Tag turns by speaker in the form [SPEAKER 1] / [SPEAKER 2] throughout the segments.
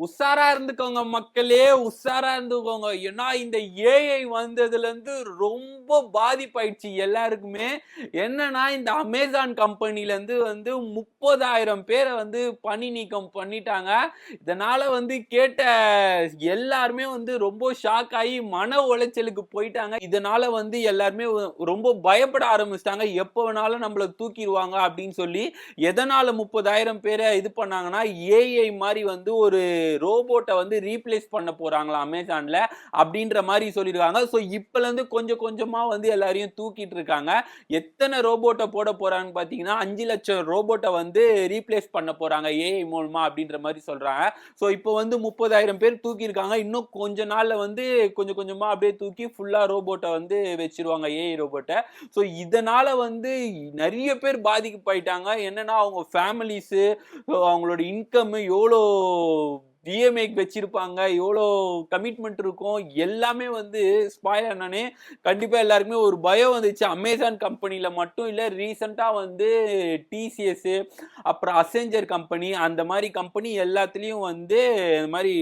[SPEAKER 1] உஷாரா இருந்துக்கோங்க மக்களே, உஷாரா இருந்துக்கோங்க. ஏன்னா இந்த ஏஐ வந்ததுல இருந்து ரொம்ப பாதிப்பாயிடுச்சு எல்லாருக்குமே. என்னன்னா இந்த அமேசான் கம்பெனில இருந்து 30,000 பேர பணி நீக்கம் பண்ணிட்டாங்க. இதனால கேட்ட எல்லாருமே ரொம்ப ஷாக் ஆகி மன உளைச்சலுக்கு போயிட்டாங்க. இதனால எல்லாருமே ரொம்ப பயப்பட ஆரம்பிச்சிட்டாங்க. எப்ப வேணாலும் நம்மள தூக்கிருவாங்க அப்படின்னு சொல்லி. எதனால 30,000 பேர இது பண்ணாங்கன்னா, ஏஐ மாரி ஒரு ரோபோட்ட ரீப்ளேஸ் பண்ண போறாங்களாம் அமேசான்ல அப்படின்ற மாதிரி சொல்லிருக்காங்க. சோ இப்பல இருந்து கொஞ்சம் கொஞ்சமா எல்லாரையும் தூக்கிட்டு இருக்காங்க. எத்தனை ரோபோட்ட போட போறாங்கன்னு பாத்தீங்கன்னா 5 லட்சம் ரோபோட்ட ரீப்ளேஸ் பண்ண போறாங்க ஏஐ மூலமா அப்படின்ற மாதிரி சொல்றாங்க. சோ இப்போ 30,000 பேர் தூக்கி இருக்காங்க. இன்னும் கொஞ்ச நாள்ல கொஞ்சம் கொஞ்சமா அப்படியே தூக்கி ஃபுல்லா ரோபோட்ட வச்சிருவாங்க ஏஐ ரோபோட்ட. சோ இதனால நிறைய பேர் பாதிக்கப்பட்டாங்க. என்னன்னா அவங்க ஃபேமிலிஸ், அவங்களோட இன்கம் எவ்வளோ இஎம்ஐக்கு வச்சிருப்பாங்க, எவ்வளோ கமிட்மெண்ட் இருக்கும், எல்லாமே ஸ்பாயில் ஆனோனே கண்டிப்பா எல்லாருக்குமே ஒரு பயம் வந்துச்சு. அமேசான் கம்பெனில மட்டும் இல்ல, ரீசெண்டா டிசிஎஸ், அப்புறம் அசெஞ்சர் கம்பெனி, அந்த மாதிரி கம்பெனி எல்லாத்துலயும் இந்த மாதிரி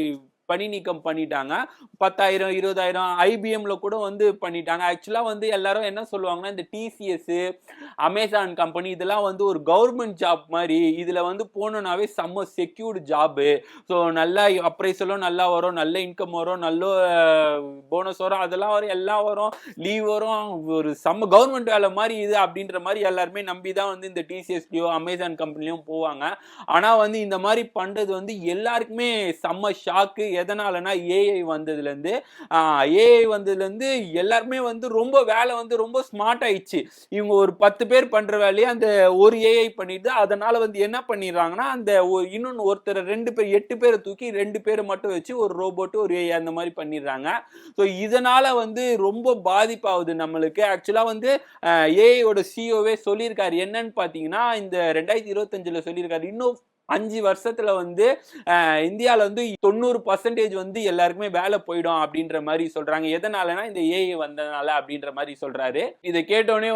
[SPEAKER 1] பணி நீக்கம் பண்ணிட்டாங்க. 10,000 20,000 ஐபிஎம்ல கூட பண்ணிட்டாங்க. ஆக்சுவலா எல்லாரும் என்ன சொல்லுவாங்கன்னா, இந்த டிசிஎஸ், அமேசான் கம்பெனி இதெல்லாம் ஒரு கவர்மெண்ட் ஜாப் மாதிரி. இதுல போனோம்னாவே செம்ம செக்யூர்டு ஜாப். ஸோ நல்லா அப்ரைசலும் நல்லா வரும், நல்ல இன்கம் வரும், நல்ல போனஸ் வரும், அதெல்லாம் வரும், எல்லாம் வரும், லீவ் வரும், ஒரு செம்ம கவர்மெண்ட் வேலை மாதிரி இது அப்படின்ற மாதிரி எல்லாருமே நம்பி தான் இந்த டிசிஎஸ்லயோ அமேசான் கம்பெனிலையும் போவாங்க. ஆனா இந்த மாதிரி பண்றது எல்லாருக்குமே செம்ம ஷாக்கு. எதனாலனா ஏஐ வந்ததுல இருந்து எல்லாருமே ரொம்ப வேலை ரொம்ப ஸ்மார்ட் ஆயிடுச்சு. இவங்க ஒரு 10 பேர் பண்ற வேலையை அந்த ஒரு ஏஐ பண்ணிட்டு, அதனால என்ன பண்ணிடுறாங்கன்னா, அந்த இன்னொன்னு ஒருத்தர் 2 பேர் 8 பேரை தூக்கி 2 பேரை மட்டும் வச்சு ஒரு ரோபோட் ஒரு ஏஐ அந்த மாதிரி பண்ணிடுறாங்க. ஸோ இதனால ரொம்ப பாதிப்பாகுது நம்மளுக்கு. ஆக்சுவலா ஏஐயோட சிஓவே சொல்லியிருக்காரு. என்னன்னு பாத்தீங்கன்னா, இந்த 2025ல சொல்லியிருக்காரு, இன்னும் 5 வருஷத்துல இந்தியால 90% எல்லாருக்குமே வேலை போயிடும் அப்படின்ற மாதிரி சொல்றாங்க. எதனாலனா இந்த ஏஐ வந்ததுனால அப்படின்ற மாதிரி சொல்றாரு. இதை கேட்டோடனே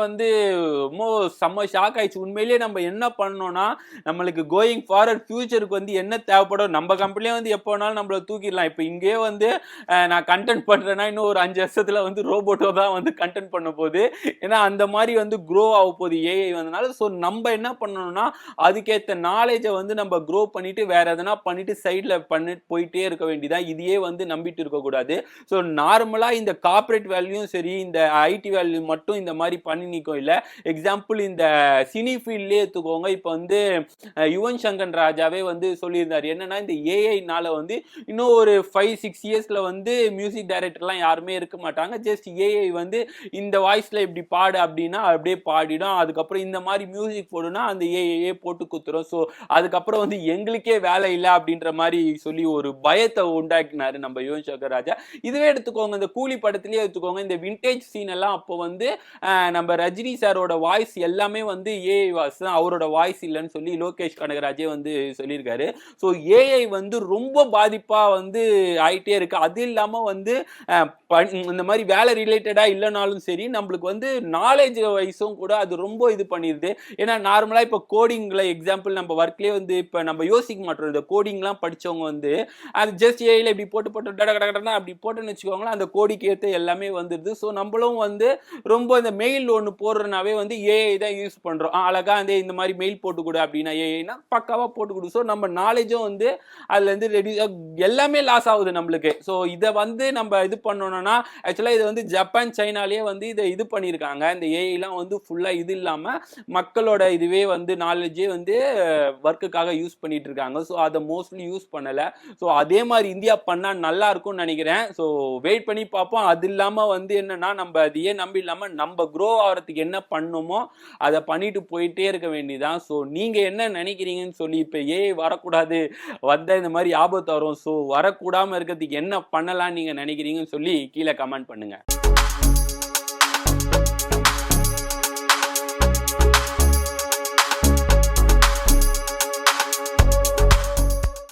[SPEAKER 1] ரொம்ப செம்ம ஷாக் ஆயிடுச்சு. உண்மையிலேயே நம்ம என்ன பண்ணோம்னா, நம்மளுக்கு கோயிங் ஃபார்வர்ட் ஃபியூச்சருக்கு என்ன தேவைப்படும், நம்ம கம்பெனிலே எப்போ வேணாலும் நம்மள தூக்கிடலாம். இப்போ இங்கே நான் கண்டென்ட் பண்றேன்னா இன்னும் ஒரு 5 வருஷத்துல ரோபோட்டோ தான் கண்டென்ட் பண்ண போகுது. ஏன்னா அந்த மாதிரி க்ரோ ஆக போகுது ஏஐ வந்தனால. ஸோ நம்ம என்ன பண்ணணும்னா, அதுக்கேற்ற நாலேஜை நம்ம க்ரோ பண்ணிட்டு வேற எதனா பண்ணிட்டு சைட்ல பண்ணிட்டு போயிட்டே இருக்க வேண்டியதான். இதையே நம்பிட்டு இருக்க கூடாது. ஸோ நார்மலா இந்த கார்ப்பரேட் வேல்யூயும் சரி, இந்த ஐடி வேல்யூ மட்டும் இந்த மாதிரி பண்ணி நிற்கும் இல்ல. எக்ஸாம்பிள் இந்த சினி ஃபீல்ட்லேயே எடுத்துக்கோங்க. இப்போ யுவன் சங்கர் ராஜாவே சொல்லியிருந்தார். என்னன்னா இந்த ஏஐனால இன்னும் ஒரு 5-6 இயர்ஸ்ல மியூசிக் டைரக்டர்லாம் யாருமே இருக்க மாட்டாங்க. ஜஸ்ட் ஏஐ இந்த வாய்ஸ்ல இப்படி பாடு அப்படின்னா அப்படியே பாடிடும். அதுக்கப்புறம் இந்த மாதிரி மியூசிக் போடுனா அந்த ஏஐயே போட்டு குத்துரும். ஸோ அதுக்கப்புறம் எங்களுக்கே வேலை இல்லை அப்படின்ற மாதிரி சொல்லி ஒரு பயத்தை உண்டாக்கினாரு நம்ம யுவன் சங்கர் ராஜா. இதுவே எடுத்துக்கோங்க, இந்த கூலி படத்திலேயே எடுத்துக்கோங்க, இந்த விண்டேஜ் சீன் எல்லாம் அப்போ நம்ம ரஜினி சாரோட வாய்ஸ் எல்லாமே ஏஐ வாய்ஸ் தான், அவரோட வாய்ஸ் இல்லைன்னு சொல்லி லோகேஷ் கனகராஜே சொல்லியிருக்காரு. ஸோ ஏஐ ரொம்ப பாதிப்பா ஆயிட்டே இருக்கு. அது இல்லாம இந்த மாதிரி வேலை ரிலேட்டடா இல்லைனாலும் சரி, நம்மளுக்கு நாலேஜ் வைஸும் கூட அது ரொம்ப இது பண்ணிருது. ஏன்னா நார்மலா இப்போ கோடிங்ல எக்ஸாம்பிள் நம்ம ஒர்க்லயே இப்போ நம்ம யோசிக்க மாட்டோம். இந்த கோடிங்லாம் படிச்சவங்க அது ஜஸ்ட் ஏஐல இப்படி போட்டு கடகடகடனா அப்படி போட்டுன்னு வச்சுக்கோங்களேன், அந்த கோடிக்கு ஏற்ற எல்லாமே வந்துடுது. ஸோ நம்மளும் ரொம்ப இந்த மெயில் ஒன்று போடுறனாவே ஏஐ தான் யூஸ் பண்றோம். அழகா இந்த மாதிரி மெயில் போட்டு கொடு அப்படின்னா ஏஐனா பக்காவா போட்டு கொடு. ஸோ நம்ம நாலேஜும் அதுல ரெடியூஸ், எல்லாமே லாஸ் ஆகுது நம்மளுக்கு. ஸோ இதை நம்ம இது பண்ணணும்னா, ஆக்சுவலா இது ஜப்பான் சைனாலேயே இதை இது பண்ணியிருக்காங்க. இந்த ஏஐலாம் ஃபுல்லா இது இல்லாம மக்களோட இதுவே நாலேஜே ஒர்க்குக்காக யூஸ் பண்ணிட்டு இருக்காங்க. ஸோ அதை மோஸ்ட்லி யூஸ் பண்ணல. ஸோ அதே மாதிரி இந்தியா பண்ணா நல்லா இருக்கும்னு நினைக்கிறேன். ஸோ வெயிட் பண்ணி பார்ப்போம். அது இல்லாம என்னன்னா, நம்ம அதையே நம்பி இல்லாம நம்ம க்ரோ ஆகிறதுக்கு என்ன பண்ணுமோ அதை பண்ணிட்டு போயிட்டே இருக்க வேண்டியதான். ஸோ நீங்க என்ன நினைக்கிறீங்கன்னு சொல்லி, இப்போ ஏஐ வரக்கூடாது, வந்த இந்த மாதிரி ஆபத்து வரும், ஸோ வரக்கூடாம இருக்கிறதுக்கு என்ன பண்ணலாம் நீங்க நினைக்கிறீங்கன்னு சொல்லி கீழே கமெண்ட் பண்ணுங்க.